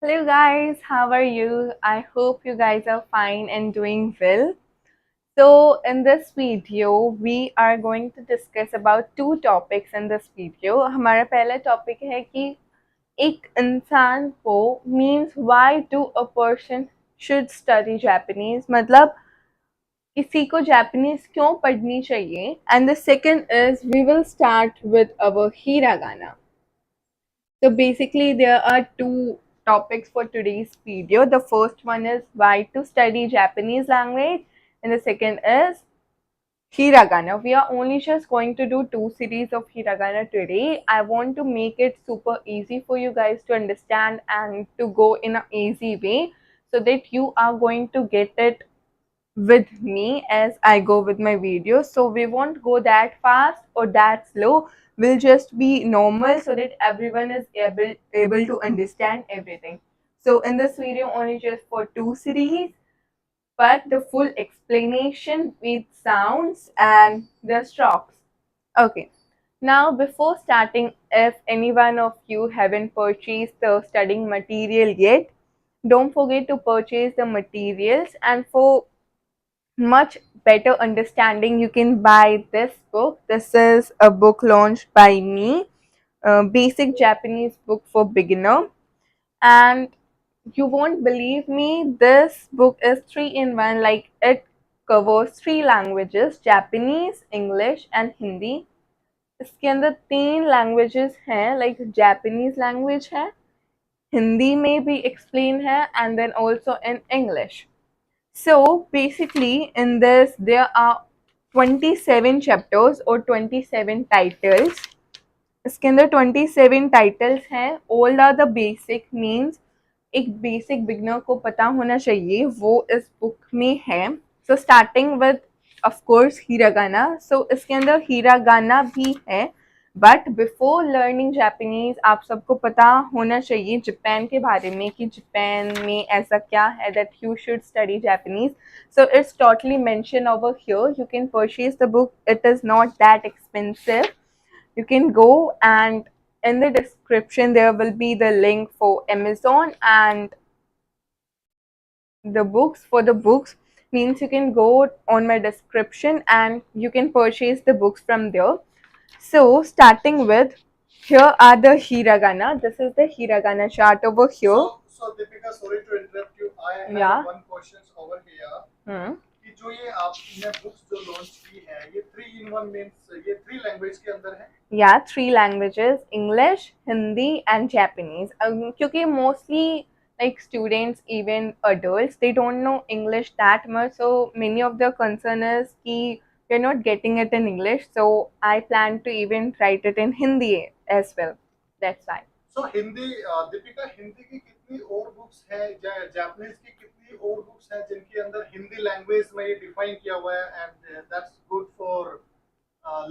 Hello guys, how are you? I hope you guys are fine and doing well. So in this video, we are going to discuss about two topics in this video. हमारा पहला topic है कि एक इंसान को means why do a person should study Japanese मतलब किसी को Japanese क्यों पढ़नी चाहिए and the second is we will start with our hiragana. So basically, there are two topics for today's video. The first one is why to study Japanese language, and the second is Hiragana. We are only just going to do two series of Hiragana today. I want to make it super easy for you guys to understand and to go in an easy way so that you are going to get it with me as I go with my videos. So we won't go that fast or that slow. We'll just be normal so that everyone is able to understand everything. So in this video only just for two series, but the full explanation with sounds and the strokes. Okay. Now before starting, if any one of you haven't purchased the studying material yet, don't forget to purchase the materials, and for much better understanding you can buy this book. This is a book launched by me, basic Japanese book for beginner, and you won't believe me, this book is 3 in 1. Like it covers three languages, Japanese, English and Hindi. इसके अंदर 3 languages हैं, like Japanese language है, Hindi में भी explain है, and then also in English. So basically, in this, there are 27 chapters or 27 titles. इसके अंदर 27 titles हैं. All are the basic means एक basic beginner को पता होना चाहिए वो इस book में है. So starting with of course hiragana. So इसके अंदर hiragana भी है. बट बिफोर लर्निंग जापानीज आप सबको पता होना चाहिए जापान के बारे में कि जापान में ऐसा क्या है that you should study Japanese. So it's totally mention over here. You can purchase the book. It is not that expensive. You can go, and in the description there will be the link for Amazon and the books. For the books means you can go on my description and you can purchase the books from there. So starting with, here are the hiragana. This is the hiragana chart over here. So Deepika, sorry to interrupt you. I have Yeah. one question over here. कि जो ये आपने books जो launch की है, ये 3 in 1 means ये 3 language के अंदर है? Yeah, 3 languages: English, Hindi and Japanese. क्योंकि mostly like students, even adults, they don't know English that much, so many of the concern is कि we're not getting it in English, so I plan to even write it in Hindi as well. That's why. So Hindi, Deepika, Hindi की कितनी और books है, Japanese की कितनी और books हैं जिनके अंदर हिंदी लैंग्वेज में ये डिफाइन किया हुआ है, and that's good for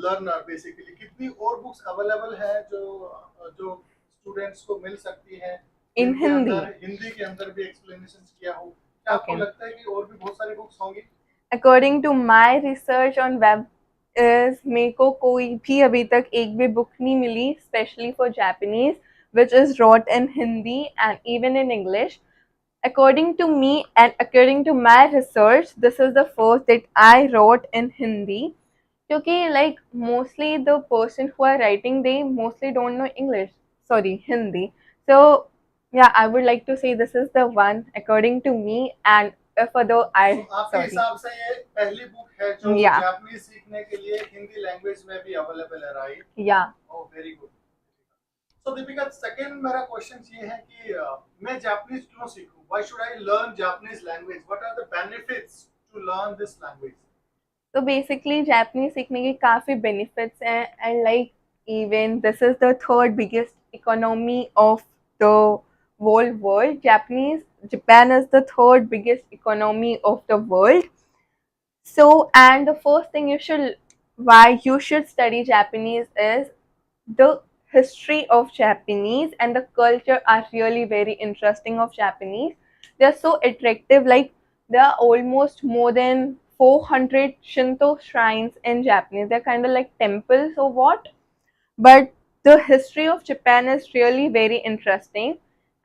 learner basically. कितनी और बुक्स अवेलेबल है जो जो स्टूडेंट्स को मिल सकती हैं इन हिंदी? हिंदी के अंदर भी एक्सप्लेनेशन किया हो. क्या आपको लगता है कि और भी बहुत सारी बुक्स होंगी? According to my research on web is मेरे को कोई भी अभी तक एक भी बुक नहीं मिली especially for Japanese which is wrote in Hindi and even in English. According to me and according to my research, this is the first that I wrote in Hindi. क्योंकि like mostly the person who are writing, they mostly don't know English. Sorry, Hindi. So yeah, I would like to say this is the one according to me, and further I आपके हिसाब से ये पहली book है जो Japanese सीखने के लिए हिंदी लैंग्वेज में भी अवेलेबल है, right? Yeah. Oh, very good. So Deepika, second मेरा क्वेश्चन ये है कि मैं जापानीज क्यों सीखूं? Why should I learn Japanese language? What are the benefits to learn this language? तो बेसिकली जापानीज सीखने के काफ़ी बेनिफिट्स हैं, and like even this is the third biggest economy of the whole world. Japan is the third biggest economy of the world. So, and the first thing why you should study Japanese is the history of Japanese and the culture are really very interesting of Japanese. They are so attractive. Like there are almost more than 400 Shinto shrines in Japanese. They're kind of like temples or what. But the history of Japan is really very interesting.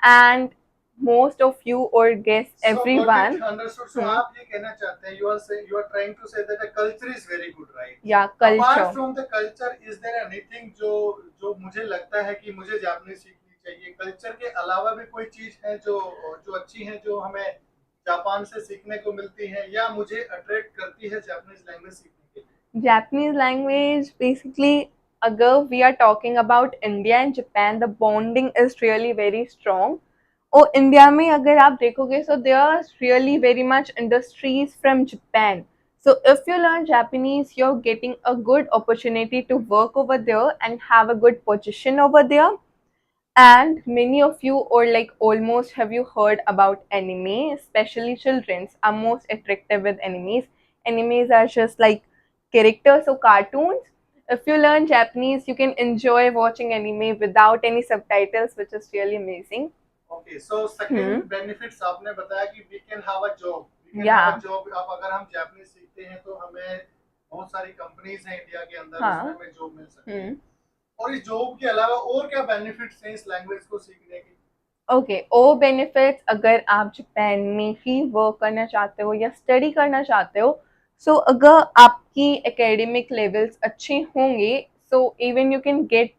And most of you or guess So got it everyone. understood. So आप ये कहना चाहते हैं, you are trying to say that the culture is very good, right? Yeah, Apart culture. from the culture, is there anything जो मुझे लगता है कि मुझे जापानी सीखनी चाहिए? कल्चर के अलावा भी कोई चीज है जो अच्छी है, जो हमें जापान से सीखने को मिलती है या मुझे अट्रैक्ट करती है जापानीज लैंग्वेज सीखने के लिए? Japanese language, basically, agar we are talking about India and Japan, the bonding is really very strong. और इंडिया में अगर आप देखोगे so there are really very much industries from Japan. So if you learn Japanese, you're getting a good opportunity to work over there and have a good position over there. And many of you, or like almost, have you heard about anime? Especially children's are most attractive with animes. Animes are just like characters or cartoons. If you learn Japanese, you can enjoy watching anime without any subtitles, which is really amazing. Okay, so second benefits आपने बताया कि we can have a job. We can Yeah. have a job. अब अगर हम Japanese सीखते हैं तो हमें बहुत सारी कंपनीज हैं इंडिया के अंदर, उसमें हमें जॉब मिल सकती है। और इस जॉब के अलावा और क्या बेनिफिट्स हैं इस लैंग्वेज को सीखने के? ओके, और बेनिफिट्स अगर आप जापान में ही वर्क करना चाहते हो या स्टडी करना चाहते हो, सो अगर आपकी एकेडमिक लेवल्स अच्छे होंगे, so even you can get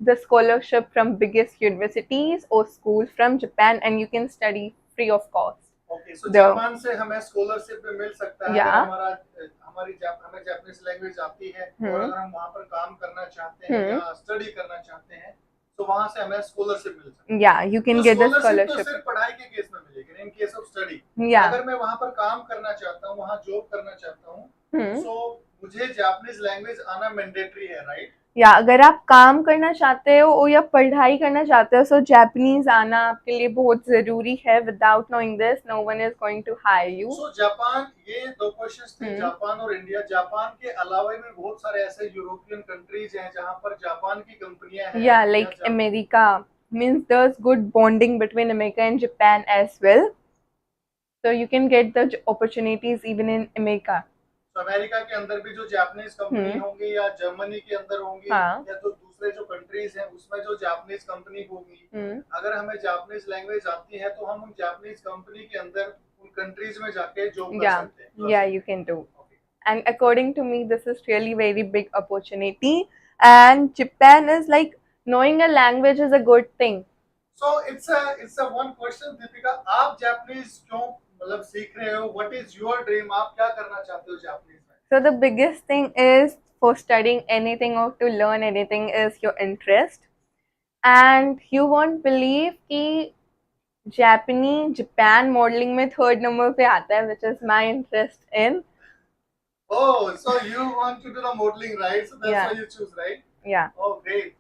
the scholarship from biggest universities or schools from Japan and you can study free of cost. Okay, so Japan से हमें स्कॉलरशिप भी मिल सकता है Yeah. अगर हमें जापानीज लैंग्वेज आती है और अगर हम वहाँ पर काम करना चाहते हैं या स्टडी करना चाहते हैं तो वहाँ से हमें स्कॉलरशिप मिल सकती है। Yeah, you can get the scholarship. तो सिर्फ पढ़ाई के केस में मिलेगी, in case of study. Yeah. अगर मैं वहाँ पर काम करना चाहता हूँ, वहाँ जॉब करना चाहता हूँ, तो मुझे जापानीज लैंग्वेज आना मैंडेटरी है, राइट? या अगर आप काम करना चाहते हो या पढ़ाई करना चाहते हो, सो जापानीज आना आपके लिए बहुत जरूरी है. Without knowing this no one is going to hire you. So Japan, ये दो क्वेश्चंस थे, जापान और इंडिया। जापान के अलावा भी बहुत सारे ऐसे यूरोपियन कंट्रीज हैं जहां पर जापान की कंपनियां हैं। या like America, means there's good bonding between America and Japan as well. So you can get the opportunities even in America. तो अमेरिका के अंदर भी जो जापानीज कंपनी होंगी या जर्मनी के अंदर होंगी, या तो दूसरे जो कंट्रीज हैं उसमें जो जापानीज कंपनी होगी, अगर हमें जापानीज लैंग्वेज आती है तो हम उन जापानीज कंपनी के अंदर उन कंट्रीज में जाके जॉब कर सकते हैं. Yeah, you can do. And according to me, this is really very big opportunity. And Japan is like, knowing a language is a good thing. So it's a one question, Deepika. आप Japanese क्यों मतलब सीख रहे हो? What is your dream? आप क्या करना चाहते हो जापानीज में? So the biggest thing is for studying anything or to learn anything is your interest. And you won't believe कि Japan modeling में third number पे आता है, which is my interest in. Oh, so you want to do the modeling, right? So that's why you choose, right? Yeah. Oh, great.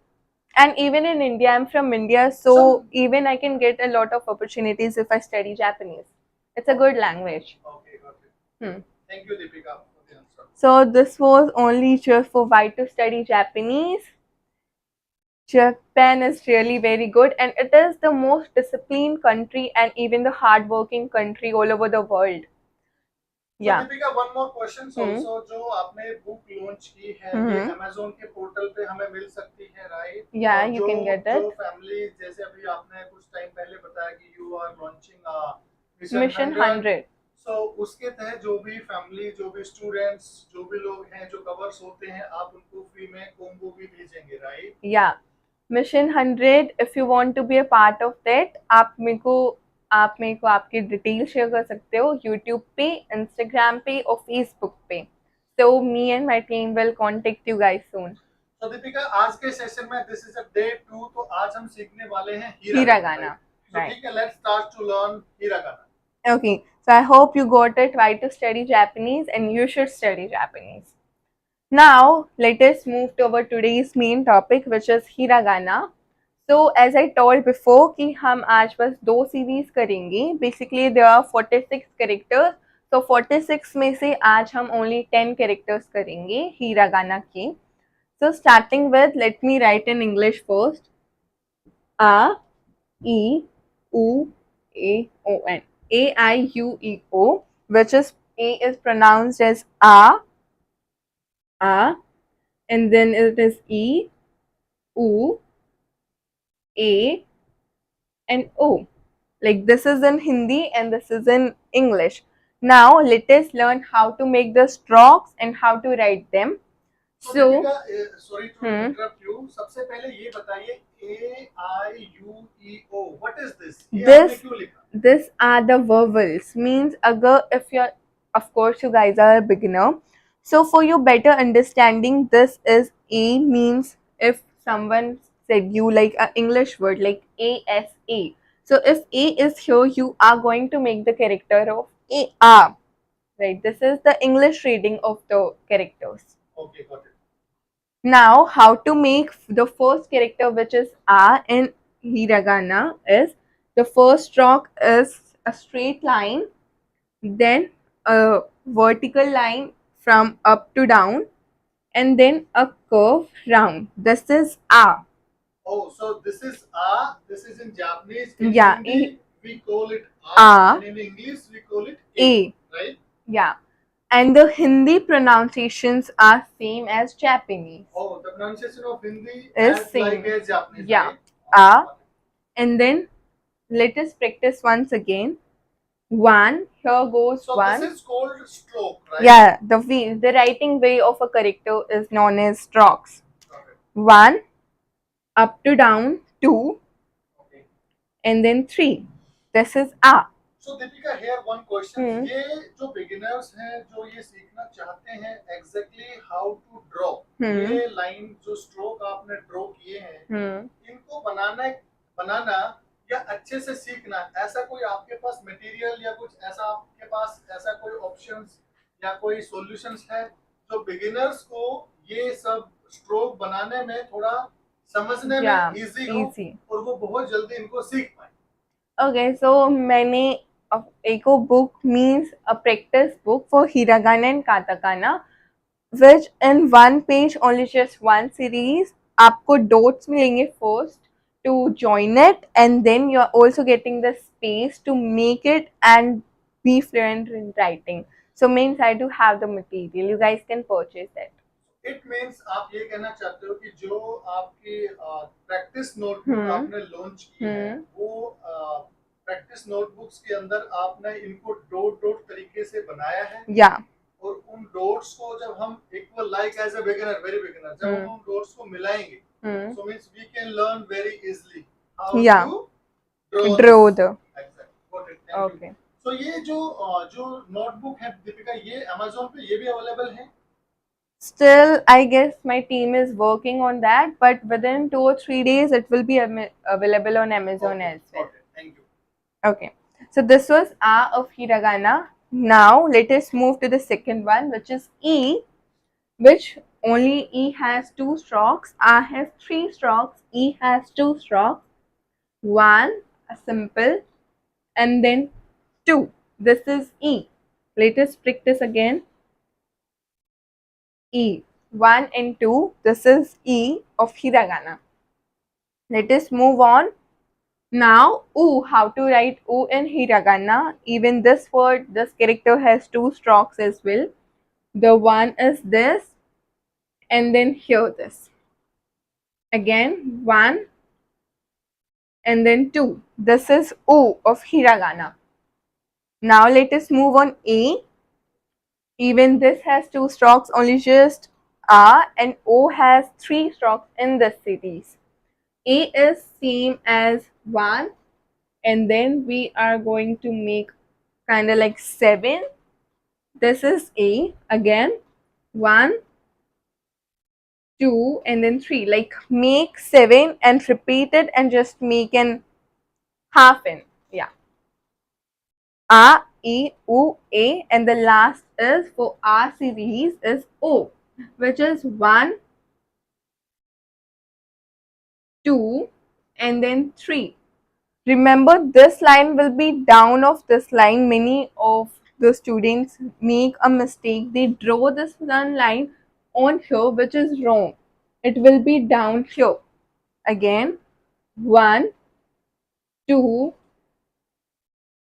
And even in India, I'm from India, so even I can get a lot of opportunities if I study Japanese. It's a good language. Okay, got it. Thank you, Deepika, for the answer. So this was only just for why to study Japanese. Japan is really very good and it is the most disciplined country and even the hardworking country all over the world. So yeah. Deepika, one more question. Also, जो आपने book launch की है, ये Amazon के portal पे हमें मिल सकती है, right? Yeah, you can get it. जो फैमिली, जैसे अभी आपने कुछ टाइम पहले बताया कि you are launching Mission 100. So उसके तहत जो भी फैमिली, जो भी स्टूडेंट्स, जो भी लोग हैं जो कवर्स होते हैं, आप उनको फ्री में कॉम्बो भी भेजेंगे, right? Yeah. Mission 100, if you want to be a part of that, आप मेरे को आपकी डिटेल शेयर कर सकते हो यूट्यूब पे, इंस्टाग्राम पे और फेसबुक पे. So me and my team will contact you guys soon. So Deepika, आज के सेशन में this is a day 2, तो आज हम सीखने वाले हैं Hiragana. So ठीक है, let's start to learn Hiragana. Okay, so I hope you got it right to study Japanese and you should study Japanese. Now, let us move to our today's main topic, which is Hiragana. So, as I told before कि हम आज बस 2 series करेंगे. Basically, there are 46 characters. So, 46 में से आज हम only 10 characters करेंगे Hiragana के. So, starting with, let me write in English first. A, E, U, A, O, N. A, I, U, E, O, which is A is pronounced as A, and then it is E, U, A, and O. Like this is in Hindi and this is in English. Now let us learn how to make the strokes and how to write them. So So, sorry to interrupt you. सबसे पहले ये बताइए AIUEO. What is this? ये आपने क्यों लिखा? This are the vowels. Means agar if you're, of course you guys are a beginner. So for your better understanding, this is A means if someone said you like an English word like ASA. So if A is here, you are going to make the character of AR. Right. This is the English reading of the characters. Okay, got it. Now, how to make the first character, which is A in Hiragana, is the first stroke is a straight line, then a vertical line from up to down, and then a curve round. This is A. Oh, so this is A. This is in Japanese. In Yeah, Hindi, we call it A, A. and in English, we call it A. right? Yeah. And the Hindi pronunciations are same as Japanese. Oh, the pronunciation of Hindi Is as same. like as Japanese, Yeah. right? A. And then let us practice once again. One, here goes So one. this is called stroke, right? Yeah, the writing way of a character is known as strokes. Okay. One, up to down, two, Okay. and then three. This is A. So Deepika, here one question. ये जो beginners हैं जो ये सीखना चाहते हैं exactly how to draw, ये line जो stroke आपने draw किए हैं, इनको बनाना या अच्छे से सीखना, ऐसा कोई आपके पास मटेरियल या कुछ ऐसा आपके पास ऐसा कोई ऑप्शंस या कोई सॉल्यूशंस है जो बिगिनर्स को ये सब स्ट्रोक बनाने में थोड़ा समझने में इजी हो और वो बहुत जल्दी इनको सीख पाए? Okay, so मैंने एक book means a practice book for Hiragana and Katakana, which in one page only just one series. आपको dots मिलेंगे first to join it, and then you're also getting the space to make it and be fluent in writing. So means I do have the material. You guys can purchase it. It means आप ये कहना चाहते हो कि जो आपकी practice notebook आपने launch की है वो प्रैक्टिस नोटबुक्स के अंदर आपने इनको डॉट डॉट तरीके से बनाया है या और उन डॉट्स को जब हम equal like as a beginner very beginner जब हम उन डॉट्स को मिलाएंगे so means we can learn very easily how to draw the exactly. Got it. Thank you. So ये जो नोटबुक है दीपिका ये Amazon पे ये भी अवेलेबल है? Still, I guess my team is working on that, but within 2 or 3 days, it will be available on Amazon as well. Okay, thank you. Okay, so this was A of Hiragana. Now, let us move to the second one, which is E, which only E has 2 strokes. A has 3 strokes. E has 2 strokes. One, a simple, and then 2. This is E. Let us practice again. E. 1 and 2. This is E of Hiragana. Let us move on. Now, U. How to write U in Hiragana? Even this word, this character has 2 strokes as well. The one is this, and then here this. Again, 1 and then 2. This is U of Hiragana. Now, let us move on A. Even this has 2 strokes, only just A, and O has 3 strokes in this series. A is same as 1, and then we are going to make kind of like 7. This is A again, 1, 2, and then 3. Like make 7 and repeat it and just make an half in. Yeah. A, E, U, A, and the last is for our series is O, which is 1, 2, and then 3. Remember, this line will be down of this line. Many of the students make a mistake. They draw this one line on here, which is wrong. It will be down here. Again, 1, 2,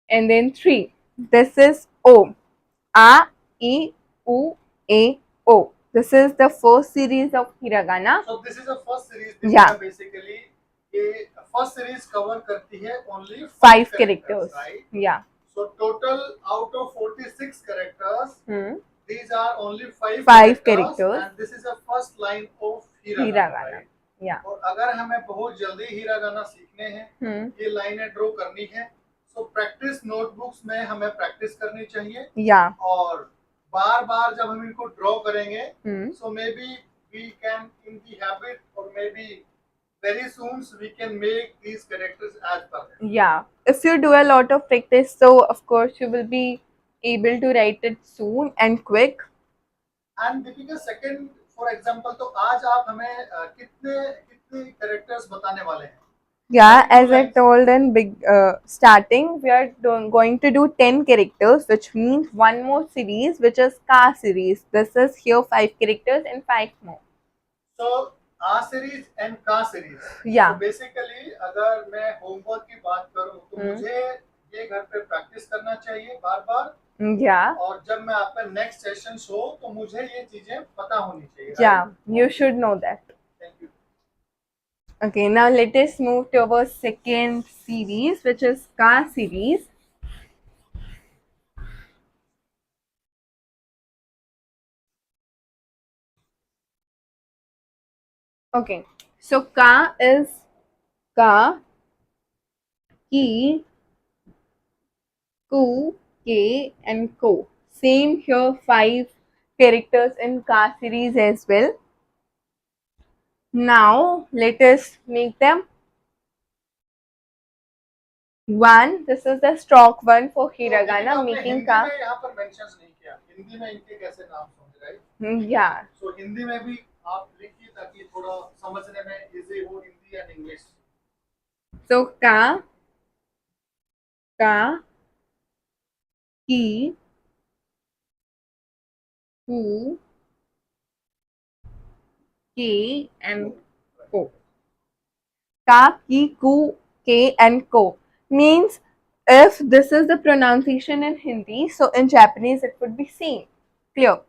and then 3. This is O. A, E, U, A, O. This is the first series of Hiragana. So this is the first series. Yeah. Basically, ये first series cover करती है only 5 5 characters. Characters, right? Yeah. So total out of 46 characters, these are only 5 5 characters, characters. and this is the first line of Hiragana, Hiragana. right? Yeah. और अगर हमें बहुत जल्दी hiragana सीखने हैं, ये लाइनें ड्रॉ करनी है, so प्रैक्टिस नोटबुक्स में हमें प्रैक्टिस करनी चाहिए. Yeah. और बार बार जब हम इनको ड्रॉ करेंगे, so maybe we can in the habit, or maybe very soon we can make these characters as per them. Yeah. If you do a lot of practice, so of course you will be able to write it soon and quick. And Deepika, second for example, तो आज आप हमें कितने कितने characters बताने वाले हैं? Yeah, Like as I told in big starting, we are going to do 10 characters, which means one more series, which is Ka series. This is here 5 characters and 5 more. So A series and Ka series. Yeah. So basically, अगर मैं homework की बात करूं, तो मुझे ये घर पे प्रैक्टिस करना चाहिए बार बार. Yeah. और जब मैं आपका नेक्स्ट सेशन हो, तो मुझे ये चीजें पता होनी चाहिए. Yeah, you should know that. Thank you. Okay, now let us move to our second series, which is Ka series. Okay, so Ka is Ka, Ki, Ku, K, and Ko. Same here, 5 characters in Ka series as well. Now let us make them. 1. This is the stroke 1 for Hiragana, making Ka. Hindi में यहाँ पर mentions नहीं किया. हिंदी में इनके कैसे नाम होंगे, राइट? Yeah. So हिंदी में भी आप लिखिए ताकि थोड़ा समझने में इजी हो, Hindi and English. So Ka, Ka, Ki, Ku, K, and Ko. Ka, Ki, Ku, K, and Ko means if this is the pronunciation in Hindi, so in Japanese it would be same. Clear?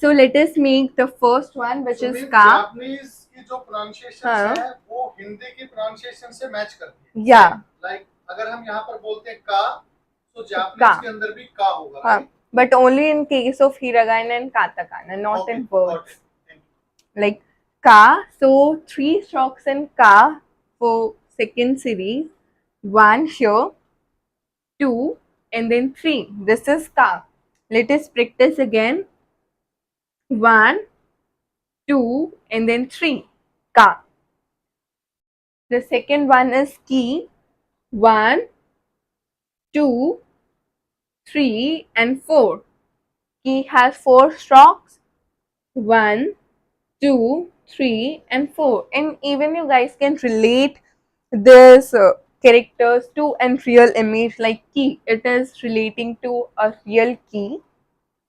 So let us make the first one, which is Ka. Japanese की जो pronunciation है, वो हिंदी की pronunciation से match करती है. Yeah. Like अगर हम यहाँ पर बोलते हैं का, तो जापानीज के अंदर भी का होगा, right? But only in case of hiragana and katakana, not in words. Like Ka, so 3 strokes in Ka for second series. 1 here, 2, and then 3. This is Ka. Let us practice again. 1, 2, and then 3. Ka. The second one is Ki. 1, 2, 3, and 4. Ki has 4 strokes. 1, 2, 3, and 4. And even you guys can relate this characters to a real image like key. It is relating to a real key,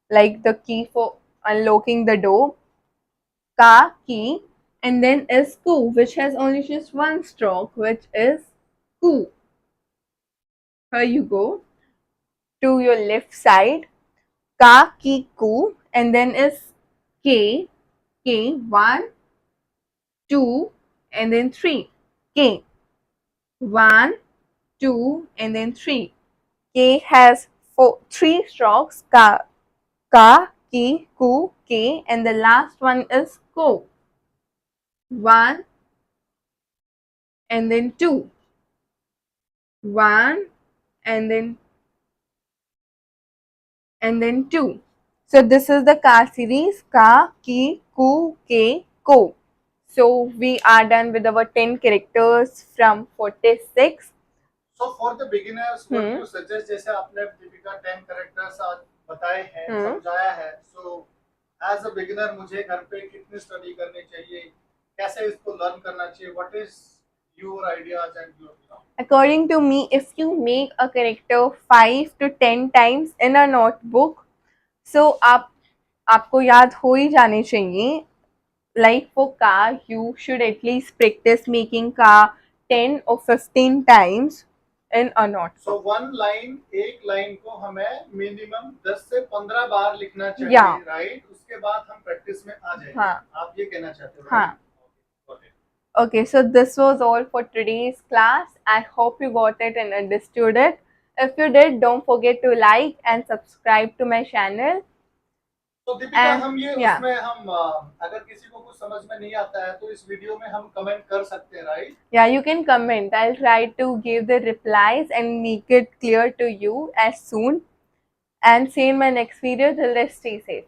like the key for unlocking the door. Ka, key, and then is ku, which has only just 1 stroke, which is ku. Here you go to your left side. Ka, ki, ku, and then is k, 1, 2, and then 3. K. 1, 2, and then 3. K has 3 strokes. Ka, ki, ku, k, and the last one is ko. 1, and then 2. 1, and then 2. So this is the Ka series. Ka, ki, ku, k, ko. So we are done with our 10 characters from 46. So for the beginners, what you suggest, जैसे आपने Deepika 10 characters आज बताए हैं, समझाया है, so as a beginner मुझे घर पे कितनी स्टडी करनी चाहिए, कैसे इसको लर्न करना चाहिए, what is your ideas and your, According to me, if you make a character 5 to 10 times in a notebook, so आपको याद हो ही जाने चाहिए. Like for Ka, you should at least practice making Ka 10 or 15 times in a notebook. So one line, एक line को हमें minimum 10 से 15 बार लिखना चाहिए, राइट? उसके बाद हम प्रैक्टिस में आ जाएंगे. हाँ. आप ये कहना चाहते हो, हाँ. Okay, so this was all for today's class. I hope you got it and understood it. If you did, don't forget to like and subscribe to my channel. तो दीपिका And हम ये yeah, उसमें हम अगर किसी को कुछ समझ में नहीं आता है तो इस वीडियो में हम कमेंट कर सकते हैं, right? yeah, you can comment. I'll try to give the replies and make it clear to you as soon. And see you in my next video. Till then, stay safe.